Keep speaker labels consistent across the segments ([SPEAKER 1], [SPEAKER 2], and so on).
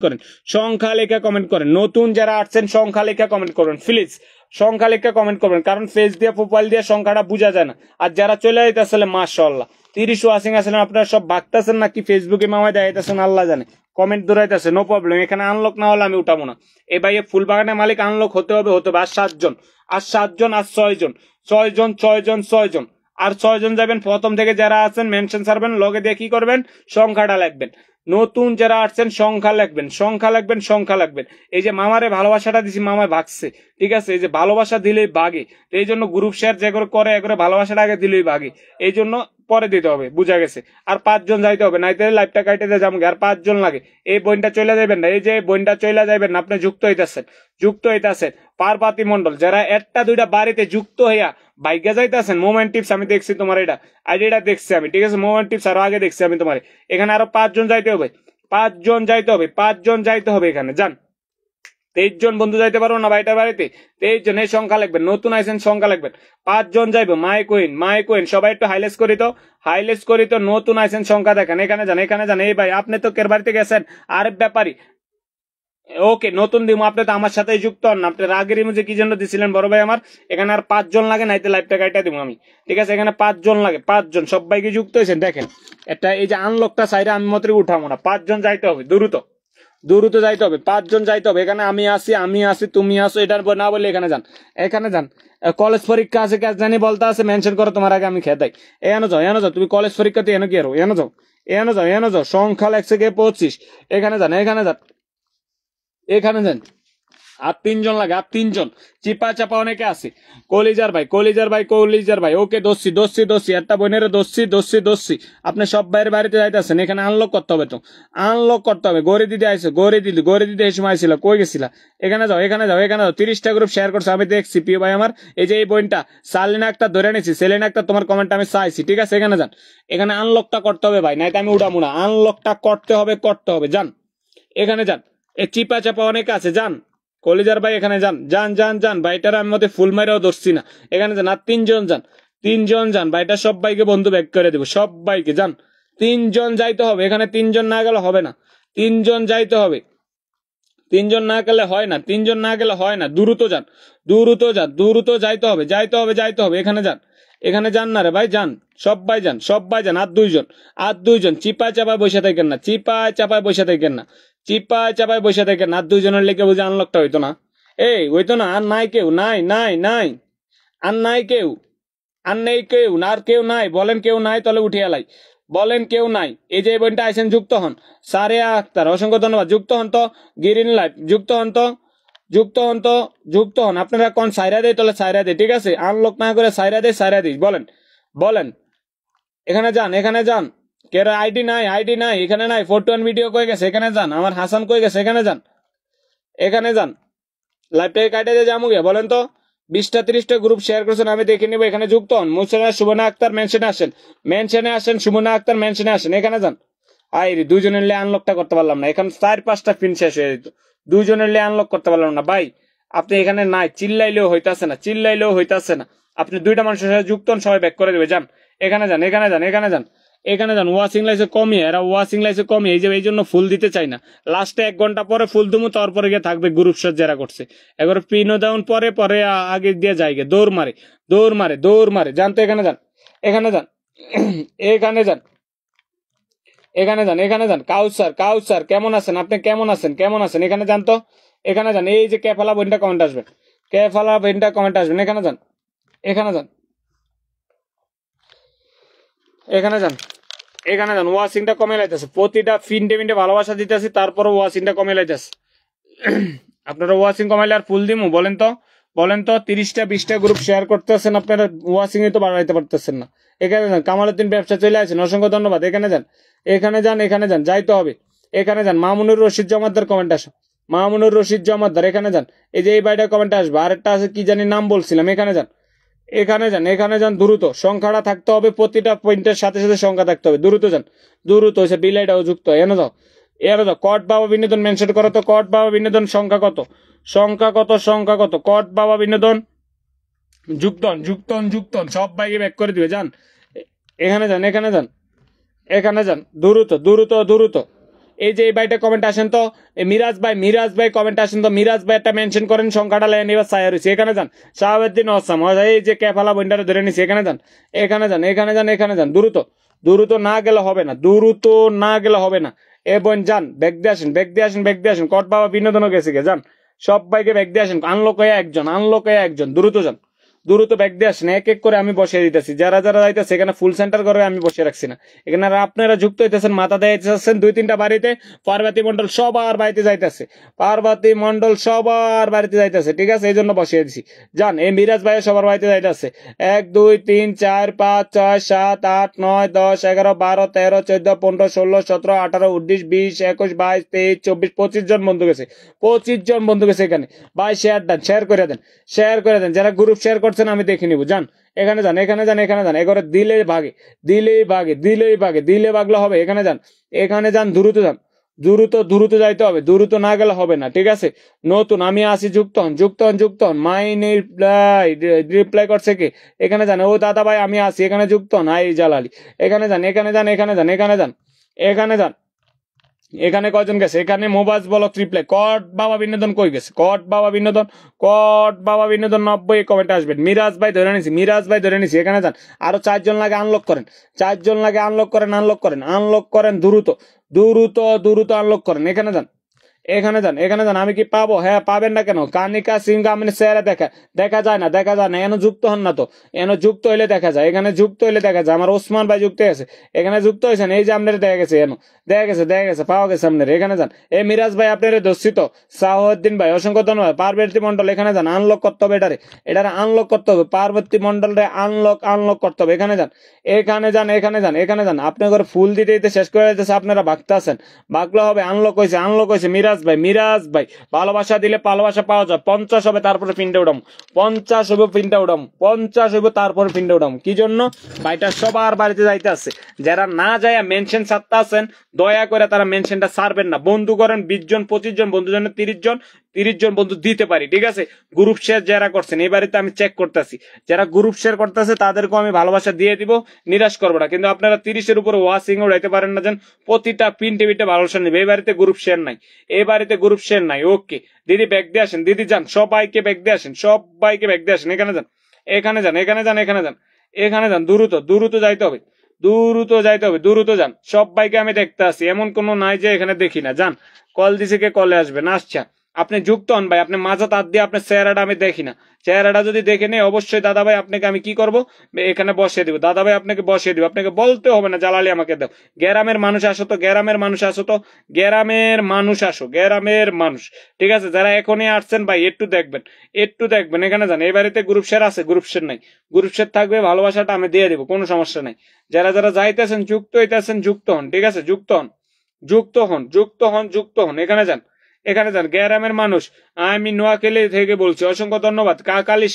[SPEAKER 1] করেন, সংখ্যা লেখা কমেন্ট করেন। নতুন যারা আসছেন সংখ্যা লেখা কমেন্ট করবেন প্লিজ, সংখ্যা লেখা কমেন্ট করবেন, কারণ ফেস দিয়ে প্রোফাইল দিয়ে সংখ্যাটা বোঝা যায় না। আর যারা চলে যাইতে আসলে মাশাআল্লাহ 30 ওয়াচিং আসলে আপনারা সব ভাগতেছেন নাকি ফেসবুকে মামায় দেখাইতেছেন আল্লাহ জানে, কমেন্ট দৌড়াইতেছে, নো প্রবলেম, এখানে আনলক না হলে আমি উঠাবো না। এই ভাই ফুল বাগানের মালিক আনলক হতে হবে আর 7 জন, আর 7 জন, আর 6 জন, 6 জন, 6 জন, 6 জন, আর 6 জন যাবেন। প্রথম থেকে যারা আছেন মেনশন ছাড়বেন, লগে দিয়ে কি করবেন, সংখ্যাটা লিখবেন। নতুন যারা আসছেন সংখ্যা লিখবেন, সংখ্যা লিখবেন, সংখ্যা লিখবেন। এই যে মামারে ভালোবাসাটা দিছি, মামায় ভাগছে, ঠিক আছে? এই যে ভালোবাসা দিলেই ভাগে, এই জন্য গ্রুপ শেয়ার যে করে করে এগুলো ভালোবাসাটা আগে দিলেই ভাগে, এই জন্য পরে দিতে হবে, বুঝা গেছে? আর 5 জন যাইতে হবে, নাইতে লাইভটা কাইটে দিয়ে যাবো। আর 5 জন লাগে, এই বইনটা চলে যাবেন না, এই যে বইনটা চলে যাবেন না, আপনি যুক্ত হইতেছেন, যুক্ত হইতেছেন। পার্বতী মন্ডল যারা একটা দুইটা বাড়িতে যুক্ত হইয়া বাইকে যাইতেছেন, মোমেন্ট টিপস আমি দেখছি তোমার এটা আইডিটা দেখছি আমি, ঠিক আছে? মোমেন্ট টিপস আরো আগে দেখছি আমি তোমার। এখানে আরো 5 জন যাইতে হবে, 5 জন যাইতে হবে, 5 জন যাইতে হবে। এখানে যান, 23 জন বন্ধু যাইতে পারবো না ভাইটার বাড়িতে, 23 জন, এই সংখ্যা লিখবেন। নতুন আইসেন সংখ্যা লিখবেন, 5 জন যাইবো। মাই কুইন সবাই একটু হাইলাইট করি তো, হাইলাইট করি তো। নতুন আইসেন সংখ্যা দেখেন, এখানে যান, এখানে যান। এই ভাই আপনি তো কের বাড়িতে গেছেন, আরেক ব্যাপারী, ওকে নতুন দিমু, আপনি তো আমার সাথে যুক্ত হন না। আপনি রাগের ইমোজি কি জন্য দিছিলেন বড় ভাই আমার? এখানে আর 5 জন লাগে, নাইতে লাইভটা কাইটা দিব আমি, ঠিক আছে? এখানে 5 জন লাগে, 5 জন সবাইকে যুক্ত হয়েছেন। দেখেন এটা এই যে আনলকটা সাইডে আমি মাত্র উঠাবো না, 5 জন যাইতে হবে, দ্রুত দ্রুত যাইতে হবে, 5 জন যাইতে হবে। এখানে আমি আসি তুমি আসো, এটা না বলে এখানে যান, এখানে যান। কলেজ পরীক্ষা আছে, কাজ জানি বলতে আছে, মেনশন করো, তোমার আগে আমি খেয়ে দেয়। এনো যাও, তুমি কলেজ পরীক্ষাতে এনো কি আরো, এনো যাও। সংখ্যা লেখছে গিয়ে 25, এখানে যান, এখানে যান। আর 3 জন লাগে, আর 3 জন। চিপা চাপা অনেকে আছে। কলিজার ভাই, ওকে দোষী একটা বোনের দোষী। আপনি সব বাইরের বাড়িতে যাইতেছেন, এখানে আনলক করতে হবে, তো আনলক করতে হবে। গড়ি দিদি আইসো, গড়ি দিদি এই সময় ছিল, কই গেছিলা? এখানে যাও। 30টা গ্রুপ শেয়ার করছো, আমি দেখছি প্রিয় ভাই আমার। এই যে এই বোনটা সালিনা একটা ধরে নিছি, সেলিনা একটা, তোমার কমেন্ট আমি চাইছি, ঠিক আছে? এখানে যান, এখানে আনলকটা করতে হবে ভাই, নাইতে আমি উড়াবো না। আনলকটা করতে হবে, যান, এখানে যান। এ চিপা চাপা অনেকে আছে, যান। কলিজার ভাই এখানে যান ভাইটার আমি মতে ফুল মাইরাও ধরছি না, এখানে যান। আর 3 জন যান, ভাইটা সবাইকে বন্ধু ব্যাক করে দেবো, সবাইকে যান। 3 জন যাইতে হবে, এখানে 3 জন না গেলে হবে না, 3 জন যাইতে হবে। 3 জন না গেলে হয় না, দ্রুত যাইতে হবে, এখানে যান না রে ভাই, যান, সবাই যান। আর 2 জন চিপায় চাপায় বসে থাকেন না, আর 2 জনের লেগে বুঝে আনলকটা হইতো না, হইতো না। আর নাই কেউ, আর কেউ নাই, বলেন কেউ নাই, তাহলে উঠিয়ে লাই, বলেন কেউ নাই। এই যে বোনটা আইসেন, যুক্ত হন। সারিয়া আক্তার অসংখ্য ধন্যবাদ, যুক্ত হন তো। গ্রিন লাইফ যুক্ত হন। আপনারা কোন সাইরা দেয়, তাহলে সাইরা দেয়, ঠিক আছে? আনলক না করে সাইরা দেয়, বলেন। এখানে যান। কেরা আইডি নাই, এখানে নাই। 41 ভিডিও কই গেছে, এখানে যান। আমার হাসান কই গেছে, এখানে যান। লাইভটা কাটে দিয়ে যাবো গিয়া, বলেন তো। 20টা 30টা গ্রুপ শেয়ার করছেন, আমি দেখে নিবো। এখানে যুক্ত হন। সুবর্ণা আক্তার মেনশনে আসেন, সুবর্ণা আক্তার মেনশনে আসেন, এখানে যান। 2 জনের লে আনলকটা করতে পারলাম না, এখন 4-5টা পিন শেষ হয়ে যেত। 2 জনের লে আনলক করতে পারলাম না ভাই। আপনি এখানে নাই, চিল্লাইলেও হইতাছে না। আপনি 2টা মানুষের সাথে যুক্ত হন, সবাই ব্যাক করে দেবে, যান। এখানে যান। ওয়াচিং লাইসে কমিয়ে, এই জন্য ফুল দিতে চাই না। লাস্টে 1 ঘন্টা পরে ফুল দিমু, তারপরে গিয়ে থাকবে গ্রুপ শট যারা করছে। এবার পিনও ডাউন পরে আগে দিয়ে যায়, দৌড় মারে। যান তো, এখানে যান। কাউসার কেমন আছেন আপনি, কেমন আছেন? এখানে যান তো, এই যে ক্যাফালা বইনটা কমেন্ট আসবেন, এখানে যান। ওয়াচিংটা কমে লাইতেছে, প্রতিটা মিনিটে ভালোবাসা দিতেছি, তারপরে ওয়াচিংটা কমে লাইতেছে। আপনারা ওয়াচিং কমাইলে আর ফুল দিমু, বলেন তো। 30টা 20টা গ্রুপ শেয়ার করতেছেন, আপনারা ওয়াচিং এ তো বাড়াইতে পারতেছেন না। এখানে যান। কামালউদ্দিন ব্যবসা চলে আসেন, অসংখ্য ধন্যবাদ। এখানে যান, যাইতে হবে। এখানে যান। মামুনুর রশিদ জমাদ্দার কমেন্ট আসো, এখানে যান। এই যে এই বাইটা কমেন্ট আসবে, আরেকটা আছে কি জানি নাম বলছিলাম, এখানে যান। দ্রুত সংখ্যাটা থাকতে হবে, প্রতিটা পয়েন্টের সাথে সংখ্যা থাকতে হবে, দ্রুত হয়েছে। বিলাইটাও যুক্ত, এনে দাও। কট বাবা বিনোদন মেনশন করো তো, কট বাবা বিনোদন সংখ্যা কত, কট বাবা বিনোদন যুক্ত হন, সব বাইকে ব্যাক করে দিবে, যান। এখানে যান। দ্রুত এই যে এই ভাইটা কমেন্ট আসেন তো, মিরাজ ভাই কমেন্ট আসেন তো, মিরাজ ভাই একটা মেনশন করেন, সংখ্যাটা লাইন এবার সায়া রয়েছে, এখানে যান। শাহাবুদ্দিন ওসাম, এই যে ক্যাফালা বইন্ডারে ধরে নিছি, এখানে যান, এখানে যান, এখানে যান, এখানে যান, দ্রুত না গেলে হবে না, দ্রুত না গেলে হবে না। এ বোন যান, ব্যাগ দিয়ে আসেন, ব্যাগ দিয়ে আসেন, ব্যাগ দিয়ে আসেন, কট বাবা বিনোদনও গেছে গে, যান সবাইকে ব্যাগ দিয়ে আসেন, আনলক হয়ে একজন, দ্রুত যান, দ্রুত ব্যাগ দিয়ে আসেন, এক এক করে আমি বসিয়ে দিতেছি, যারা যারা যাইতেছে এখানে ফুল সেন্টার করে আমি বসিয়ে রাখছি না, এখানে আপনারা যুক্ত হইতেছেন, মাথা দিয়েছেন 2-3টা বাড়িতে, পার্বতী মন্ডল সবার বাড়িতে যাইতেছে, পার্বতী মন্ডল সবার বাড়িতে যাইতেছে, ঠিক আছে, এই জন্য বসিয়ে দিছি। যান, এই মিরাজ ভাই সবার বাড়িতে যাইতেছে, 1 2 3 4 5 6 7 8 9 10 11 12 13 14 15 16 17 18 19 20 21 22 23 24 25 জন বন্ধু গেছে, 25 জন বন্ধু গেছে এখানে। ভাই শেয়ার দেন, শেয়ার করে দেন, শেয়ার করে দেন, যারা গ্রুপ শেয়ার করছেন আমি দেখে নিব। যান, এখানে যান, এখানে যান, এখানে যান, এবারে দিলেই ভাগে, দিলে ভাগলে হবে, এখানে যান, এখানে যান, দ্রুত যান, দ্রুত যাইতে হবে, দ্রুত না গেলে হবে না, ঠিক আছে। নতুন আমি আসি, যুক্ত হন, মাইন রিপ্লাই করছে কি, এখানে যান, ও দাদা ভাই আমি আসি, এখানে যুক্ত হন, আই জালালি, এখানে যান, এখানে যান, এখানে যান, এখানে যান, এখানে যান, এখানে কয়জন গেছে, এখানে মোবাইল ব্লক রিপ্লাই, কট বাবা বিনোদন কই গেছে, কট বাবা বিনোদন 90 কমেন্ট আসবেন। মিরাজ ভাই ধরে নিছি, এখানে যান, আরো 4 জন লাগে, আনলক করেন, 4 জন লাগে, আনলক করেন, দ্রুত আনলক করেন, এখানে যান, এখানে যান, আমি কি পাবো? হ্যাঁ, পাবেন না কেন? কানিকা সিংহা মানে চেহারা দেখা যায় না, এন যুক্ত হন না তো, এন যুক্ত হইলে দেখা যায়, এখানে যুক্ত হইলে দেখা যায়, আমার ওসমান ভাই যুক্ত আছে, এখানে যুক্ত হয়েছেন, এই যে আপনার দেখা গেছে, দেখা গেছে, পাওয়া গেছে আপনার, এখানে যান। এই মিরাজ ভাই আপনার দোষিত, সাহউদ্দিন ভাই অসংখ্য ধন্যবাদ। পার্বতী মন্ডল এখানে যান, আনলক করতে হবে, এটারে আনলক করতে হবে, পার্বতী মন্ডল আনলক করতে হবে, এখানে যান, এখানে যান, আপনার ঘরে ফুল দিতে দিতে শেষ করে দিতেছে, আপনারা ভাগতে আছেন, ভাগলে হবে, আনলক হয়েছে। মিরাজ ভাই ভালোবাসা দিলে ভালোবাসা পাওয়া যায়, 50 হবে তারপরে পিনটা উঠাম, 50 হইব তারপরে পিনটা উঠাম। কি জন্য? ভাইটা সবার বাড়িতে যাইতে আছে, যারা না যায় মেনশন ছাড়তে আছেন, দয়া করে তারা মেনশনটা ছাড়বেন না, বন্ধু করেন 20 জন 25 জন বন্ধু, জন্য 30 জন বন্ধু দিতে পারি, ঠিক আছে। গ্রুপ শেয়ার যারা করছেন এই বাড়িতে আমি চেক করতেছি, যারা গ্রুপ শেয়ার করতেছে তাদেরকে আমি ভালোবাসা দিয়ে দিব, নিরাশ করবো না। কিন্তু আপনারা 30-এর উপরে ওয়াচিং উঠাইতে পারেন না, যেন প্রতিটা পিন টিভিতে ভালোবাসা নেবে। এই বাড়িতে গ্রুপ শেয়ার নাই, ওকে দিদি ব্যাগ দিয়ে আসেন, দিদি যান, সবাইকে ব্যাগ দিয়ে আসেন, এখানে যান, দ্রুত যাইতে হবে, দ্রুত যান, সবাইকে আমি দেখতে আসি, এমন কোনো নাই যে এখানে দেখি না। যান, কল দিছে কে, কলে আসবেন, আচ্ছা আপনি যুক্ত হন ভাই, আপনি মাজা তার দিয়ে আপনার চেহারাটা আমি দেখি না, চেহারাটা যদি দেখে নেই অবশ্যই দাদা ভাই আপনাকে আমি কি করব, এখানে বসিয়ে দিব, দাদা ভাই আপনাকে বসিয়ে দিব, আপনাকে বলতে হবে না জালালি আমাকে দাও। গ্রামের মানুষ আসো, ঠিক আছে। যারা এখনই আসছেন ভাই একটু দেখবেন, এখানে যান। এই বাড়িতে গ্রুপ শেয়ার আছে, গ্রুপ শেয়ার নাই, গ্রুপ শেয়ার থাকবে, ভালোবাসাটা আমি দিয়ে দিব, কোনো সমস্যা নাই। যারা যাইতেছেন যুক্ত হইতেছেন, যুক্ত হন, ঠিক আছে, যুক্ত হন, এখানে যান, গ্রামের মানুষ, আমি নোয়াখালী থেকে বলছি, অসংখ্য ধন্যবাদ। কাকালি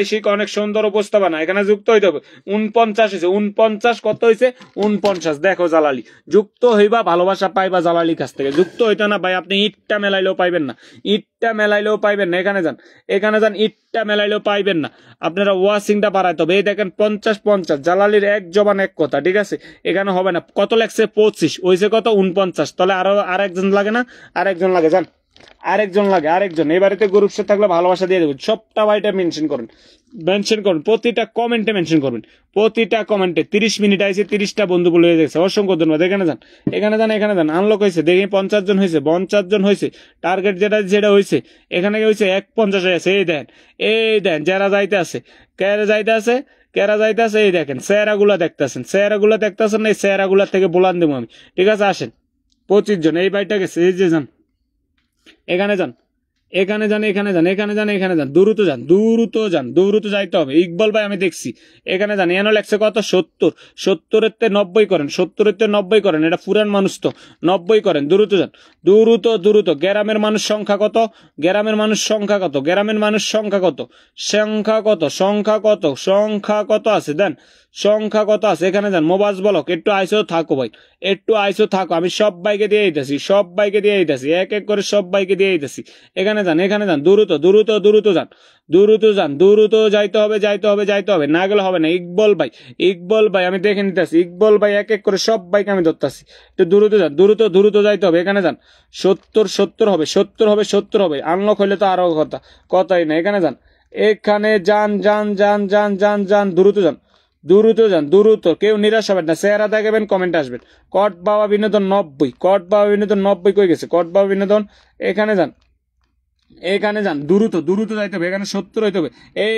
[SPEAKER 1] শিখ অনেক সুন্দর উপস্থাপনা, এখানে যুক্ত হইতে হবে। 49 হয়েছে, 49 কত হয়েছে? 49। দেখো জালালি, যুক্ত হইবা ভালোবাসা পাইবা জালালির কাছ থেকে, যুক্ত হইতে না ভাই আপনি ইটটা মেলাইলেও পাইবেন না, এখানে যান, ইটটা মেলাইলেও পাইবেন না, আপনারা ওয়াচিংটা বাড়াইতে হবে। এই দেখেন 50 জালালির এক জবান এক কথা, ঠিক আছে, এখানে হবে না। কত লাগছে? 25, হয়েছে কত? 49। তাহলে আরেকজন লাগে না? আরেকজন লাগে, যান, আরেকজন। এই বাড়িতে গ্রুপ শেয়ার থাকলে ভালোবাসা দিয়ে দেবেন, সবটা বাড়িটা মেনশন করুন, প্রতিটা কমেন্টে মেনশন করবেন, প্রতিটা কমেন্টে। 30 মিনিট আইছে, 30টা বন্ধু বলে গেছে, অসংখ্য ধন্যবাদ। এখানে যান, আনলক হয়েছে, দেখি 50 জন হয়েছে, টার্গেট যেটা হয়েছে, এখানে হয়েছে 150 হয়েছে। এই দেন যারা যাইতে আছে, কেরা যাইতে আছে, এই দেখেন চেহারাগুলা দেখতেছেন না, এই চেহারাগুলা থেকে বলান দেবো আমি, ঠিক আছে। আসেন 25 জন, এই বাড়িটা গেছে, এই যে যান, এখানে যান, দ্রুত যাইতে হবে। ইকবাল ভাই আমি দেখছি, এখানে যান, এনো লাগছে কত? 70-এর 90 করেন, 70-এর 90 করেন, এটা পুরান মানুষ তো, 90 করেন, দ্রুত যান, দ্রুত। গ্রামের মানুষ সংখ্যা কত? সংখ্যা কত আছে? দেন সংখ্যা কত আছে এখানে যান মোবাজ ব্লক একটু আইসো থাকো ভাই একটু আইসো থাকো আমি সব বাইকে দিয়ে দিতেছি সব বাইকে দিয়ে দিতেছি এক এক করে সব বাইকে দিয়ে দিতেছি এখানে যান দ্রুত দ্রুত দ্রুত যান দ্রুত যাইতে হবে না গেলে হবে না ইকবল ভাই আমি দেখে নিতেছি ইকবল ভাই এক এক করে সব বাইক আমি ধরতেছি একটু দ্রুত যাইতে হবে এখানে যান 70 হবে আনলক হইলে তো আরো কথাই না এখানে যান দ্রুত কেউ নিরাশ হবেন না চেহারা দেখাবেন কমেন্ট আসবেন কট বাবা বিনোদন 90 কই গেছে কট বাবা বিনোদন এখানে যান দ্রুত যাইতে হবে এখানে 70 হইতে হবে এই